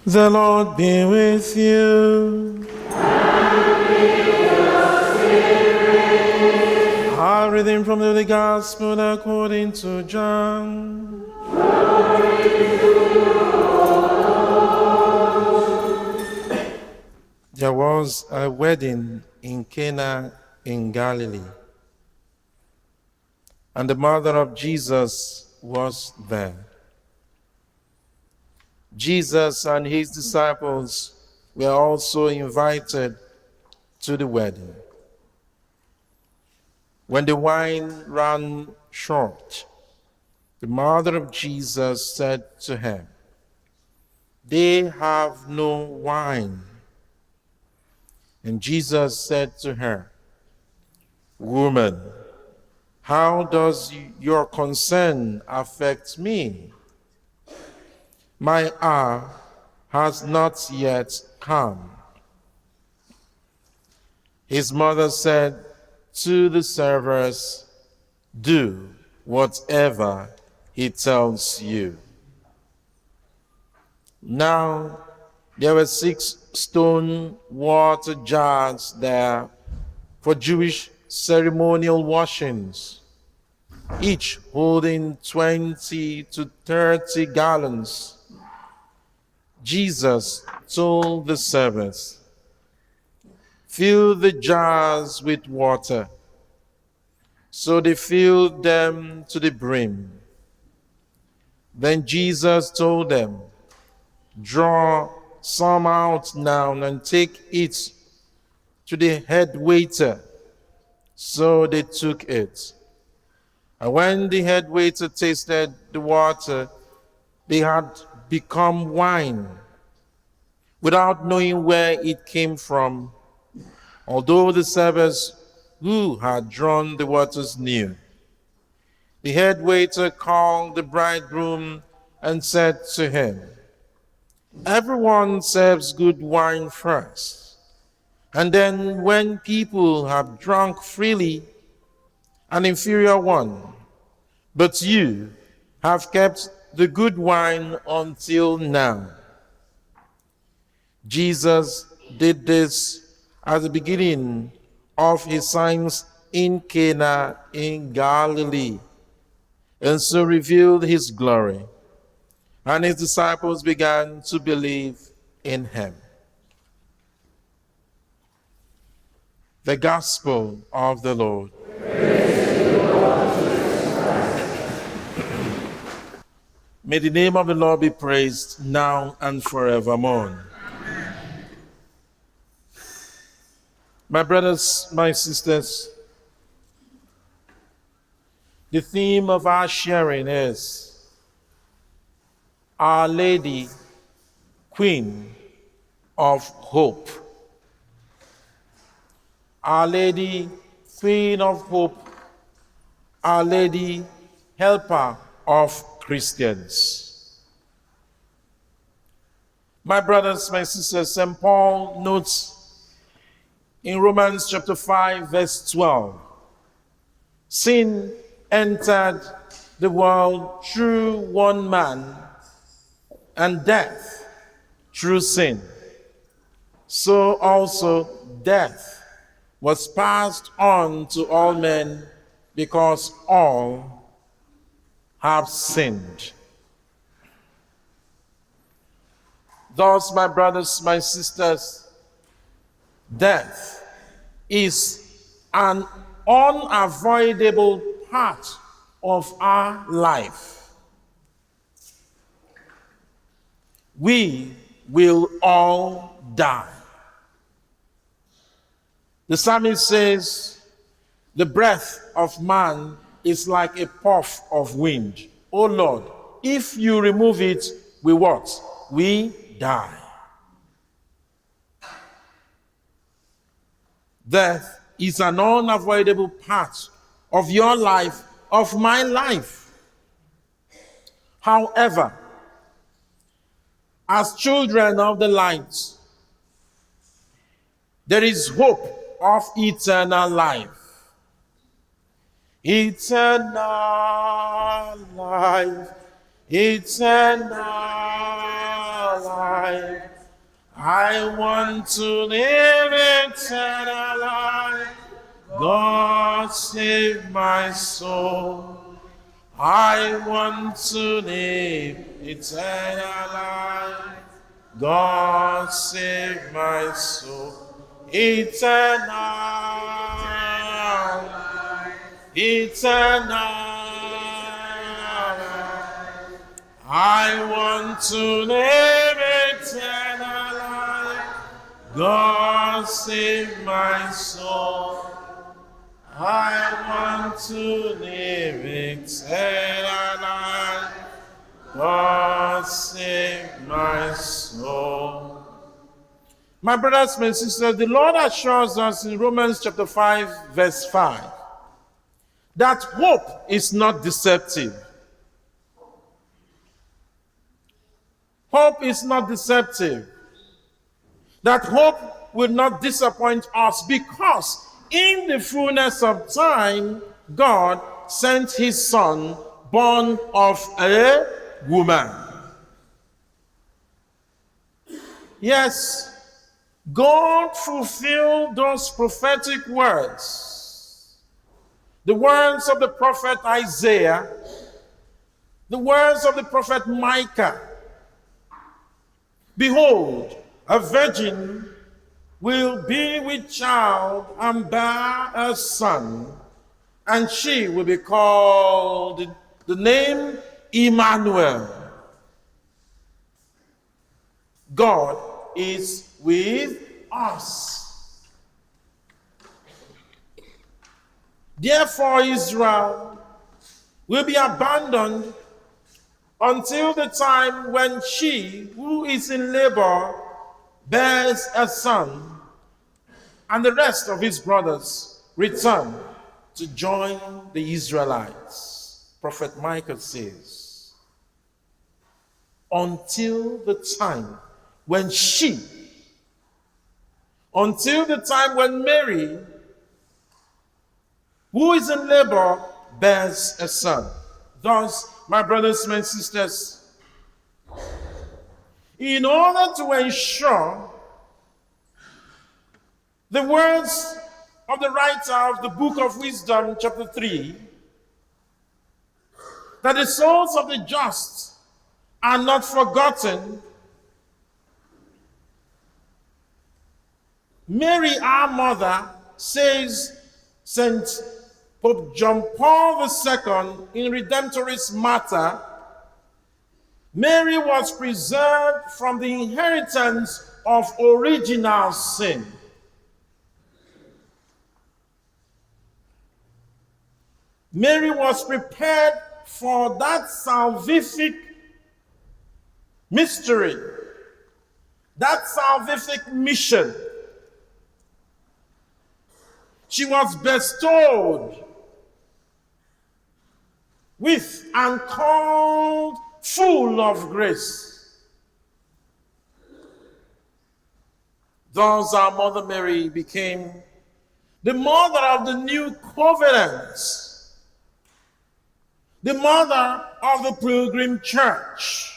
The Lord be with you. And with your spirit. A reading from the Holy Gospel according to John. Glory to you, Lord. There was a wedding in Cana in Galilee, and the mother of Jesus was there. Jesus and his disciples were also invited to the wedding. When the wine ran short, the mother of Jesus said to her, "They have no wine." And Jesus said to her, "Woman, how does your concern affect me? My hour has not yet come." His mother said to the servers, "Do whatever he tells you." Now there were 6 stone water jars there for Jewish ceremonial washings, each holding 20 to 30 gallons. Jesus told the servants, "Fill the jars with water." So they filled them to the brim. Then Jesus told them, "Draw some out now and take it to the head waiter." So they took it. And when the head waiter tasted the water, they had become wine, without knowing where it came from, although the servers who had drawn the waters knew. The head waiter called the bridegroom and said to him, "Everyone serves good wine first, and then when people have drunk freely, an inferior one. But you have kept the good wine until now." Jesus did this at the beginning of his signs in Cana in Galilee, and so revealed his glory, and his disciples began to believe in him. The Gospel of the Lord. May the name of the Lord be praised now and forevermore. Amen. My brothers, my sisters, the theme of our sharing is Our Lady, Queen of Hope. Our Lady, Queen of Hope. Our Lady, Helper of Christians. My brothers, my sisters, St. Paul notes in Romans chapter 5, verse 12, sin entered the world through one man, and death through sin. So also death was passed on to all men because all have sinned. Thus, my brothers, my sisters, death is an unavoidable part of our life. We will all die. The psalmist says, "The breath of man is like a puff of wind. O Lord, if you remove it, we what? We die." Death is an unavoidable part of your life, of my life. However, as children of the light, there is hope of eternal life. Eternal life, eternal life. life. I want to live eternal life. God save my soul. I want to live eternal life. God save my soul. Eternal life. Eternal life. I want to live eternal life. God save my soul. I want to live eternal life. God save my soul. My brothers and sisters, the Lord assures us in Romans chapter 5, verse 5, that hope is not deceptive. Hope is not deceptive. That hope will not disappoint us, because in the fullness of time, God sent his Son, born of a woman. Yes, God fulfilled those prophetic words. The words of the prophet Isaiah, the words of the prophet Micah. Behold, a virgin will be with child and bear a son, and she will be called the name Emmanuel. God is with us. Therefore, Israel will be abandoned until the time when she who is in labor bears a son, and the rest of his brothers return to join the Israelites. Prophet Micah says, until the time when Mary, who is in labor, bears a son. Thus, my brothers and sisters, in order to ensure the words of the writer of the book of Wisdom, chapter 3, that the souls of the just are not forgotten, Mary, our mother, says St. Pope John Paul II in Redemptoris Mater, Mary was preserved from the inheritance of original sin. Mary was prepared for that salvific mystery, that salvific mission. She was bestowed with and called full of grace. Thus our Mother Mary became the mother of the new covenant, the mother of the pilgrim church,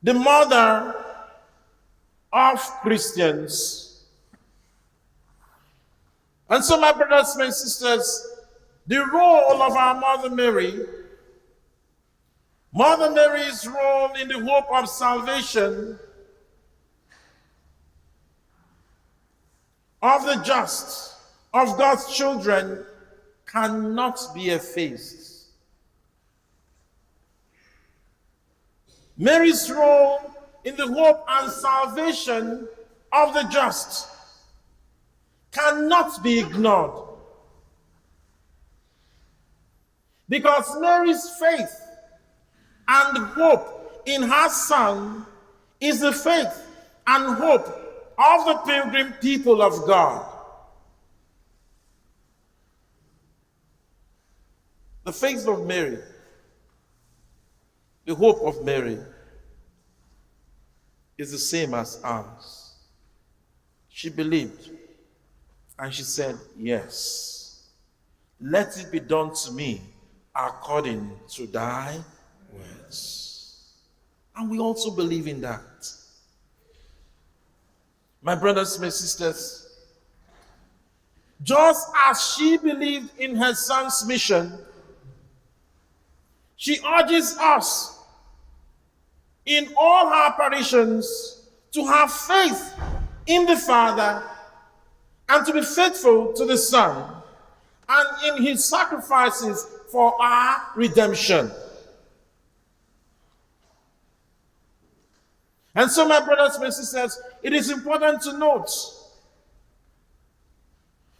the mother of Christians. And so, my brothers and sisters, the role of our Mother Mary's role in the hope of salvation of the just, of God's children, cannot be effaced. Mary's role in the hope and salvation of the just cannot be ignored, because Mary's faith and hope in her Son is the faith and hope of the pilgrim people of God. The faith of Mary, the hope of Mary, is the same as ours. She believed, and she said, yes, let it be done to me according to thy words. And we also believe in that. My brothers, my sisters, just as she believed in her son's mission, she urges us in all her apparitions to have faith in the Father and to be faithful to the Son and in his sacrifices for our redemption. And so, my brothers and sisters, it is important to note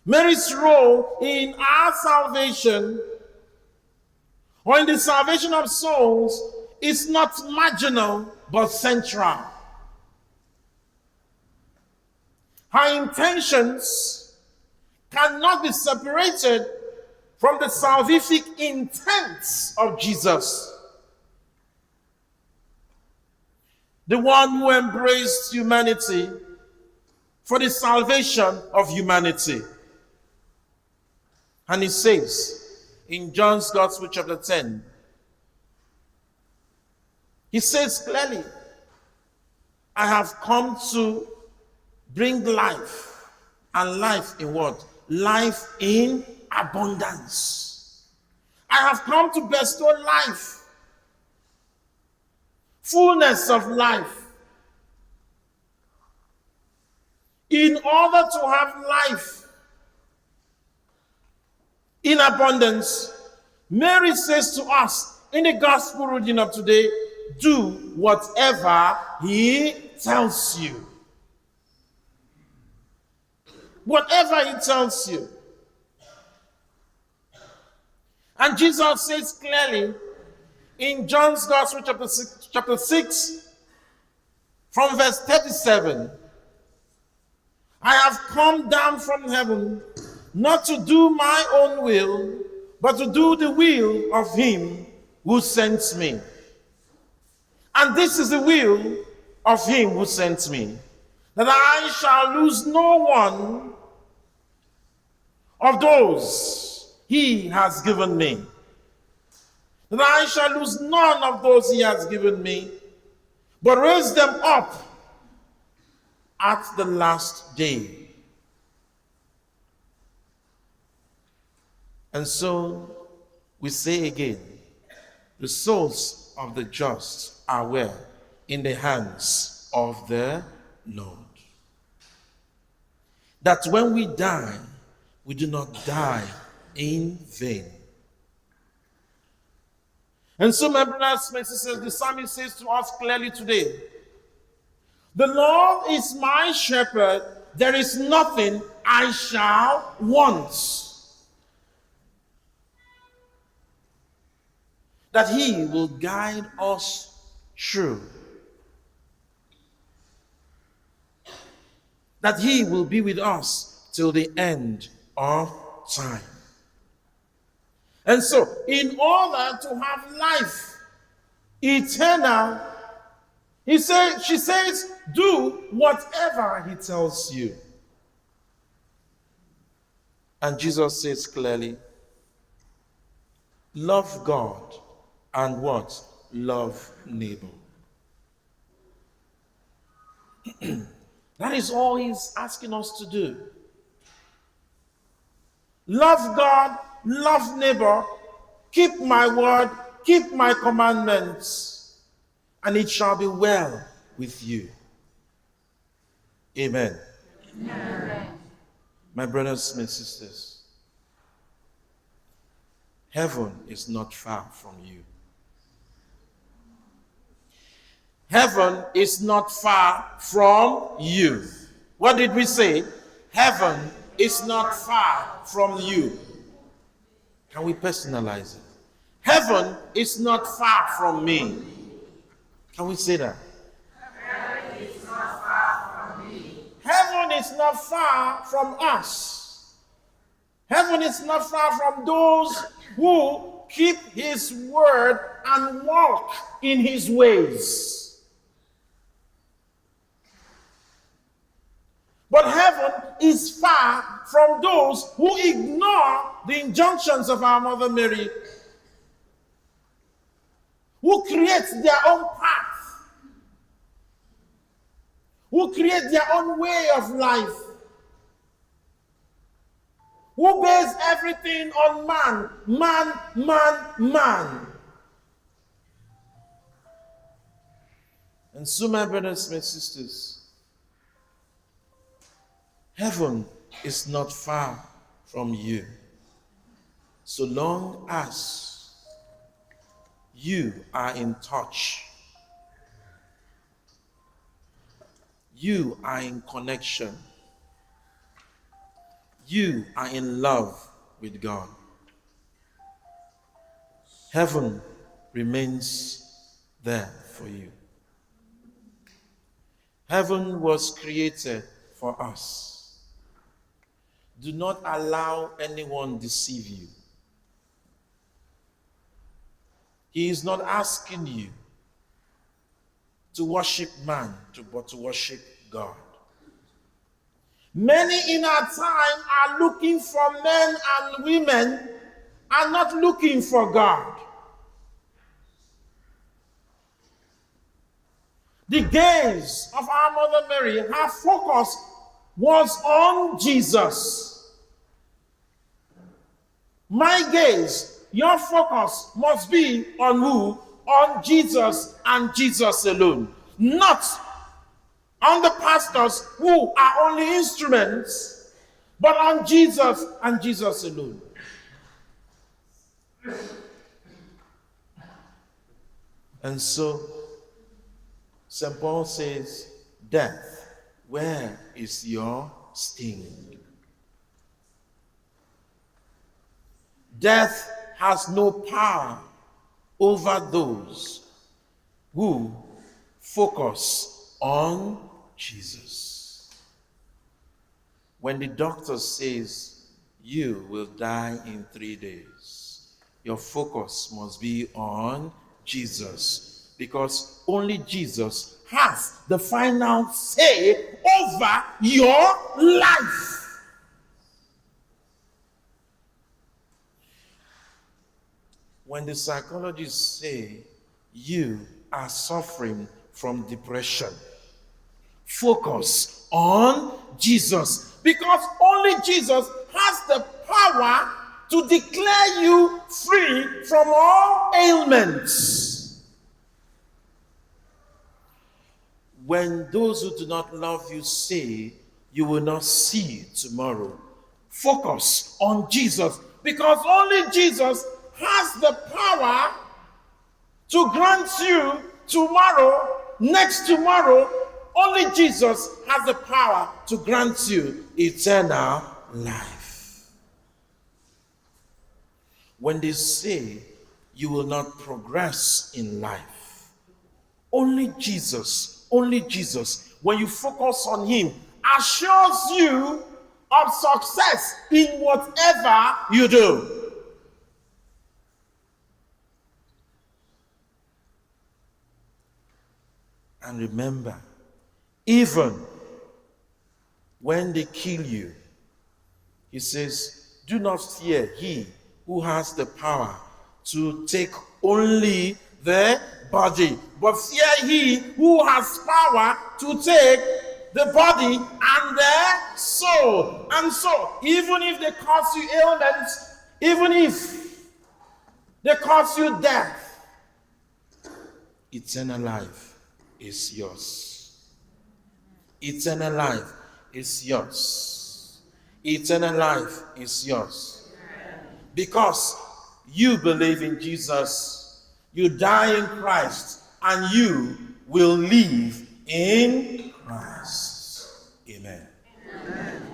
Mary's role in our salvation or in the salvation of souls is not marginal but central. Her intentions cannot be separated from the salvific intents of Jesus. The one who embraced humanity for the salvation of humanity. And he says in John's Gospel chapter 10, he says clearly, I have come to bring life, and life in what? Life in abundance. I have come to bestow life, fullness of life. In order to have life in abundance, Mary says to us in the gospel reading of today, do whatever he tells you. Whatever he tells you. And Jesus says clearly in John's Gospel chapter 6 from verse 37, I have come down from heaven not to do my own will, but to do the will of him who sent me. And this is the will of him who sent me, that I shall lose no one of those he has given me. That I shall lose none of those he has given me, but raise them up at the last day. And so we say again, the souls of the just are where? In the hands of the Lord. That when we die, we do not die in vain. And so, my brothers, my sisters, the psalmist says to us clearly today, the Lord is my shepherd, there is nothing I shall want. That he will guide us through. That he will be with us till the end of time. And so, in order to have life eternal, she says, do whatever he tells you. And Jesus says clearly, love God and what? Love neighbor. That is all he's asking us to do. Love God, love neighbor, keep my word, keep my commandments, and it shall be well with you. Amen. Amen. My brothers and sisters, heaven is not far from you. Heaven is not far from you. What did we say? Heaven is not far from you. Can we personalize it? Heaven is not far from me. Can we say that? Heaven is not far from me. Heaven is not far from us. Heaven is not far from those who keep his word and walk in his ways. But heaven is far from those who ignore the injunctions of our Mother Mary, who create their own path who create their own way of life, who base everything on man. And so, my brothers, my sisters, heaven is not far from you, so long as you are in touch, you are in connection, you are in love with God. Heaven remains there for you. Heaven was created for us. Do not allow anyone deceive you. He is not asking you to worship man, but to worship God. Many in our time are looking for men and women and not looking for God. The gaze of our Mother Mary, her focus was on Jesus. My gaze, your focus must be on who? On Jesus and Jesus alone. Not on the pastors who are only instruments, but on Jesus and Jesus alone. And so, St. Paul says, death, where is your sting? Death has no power over those who focus on Jesus. When the doctor says you will die in 3 days, your focus must be on Jesus, because only Jesus has the final say over your life. When the psychologists say you are suffering from depression, focus on Jesus, because only Jesus has the power to declare you free from all ailments. When those who do not love you say you will not see tomorrow, focus on Jesus, because only Jesus has the power to grant you tomorrow, next tomorrow. Only Jesus has the power to grant you eternal life. When they say you will not progress in life, only Jesus, when you focus on him, assures you of success in whatever you do. And remember, even when they kill you, he says, do not fear he who has the power to take only the body, but fear he who has power to take the body and the soul. And so, even if they cause you ailments, even if they cause you death, eternal life is yours. Eternal life is yours. Eternal life is yours. Because you believe in Jesus, you die in Christ, and you will live in Christ. Amen. Amen.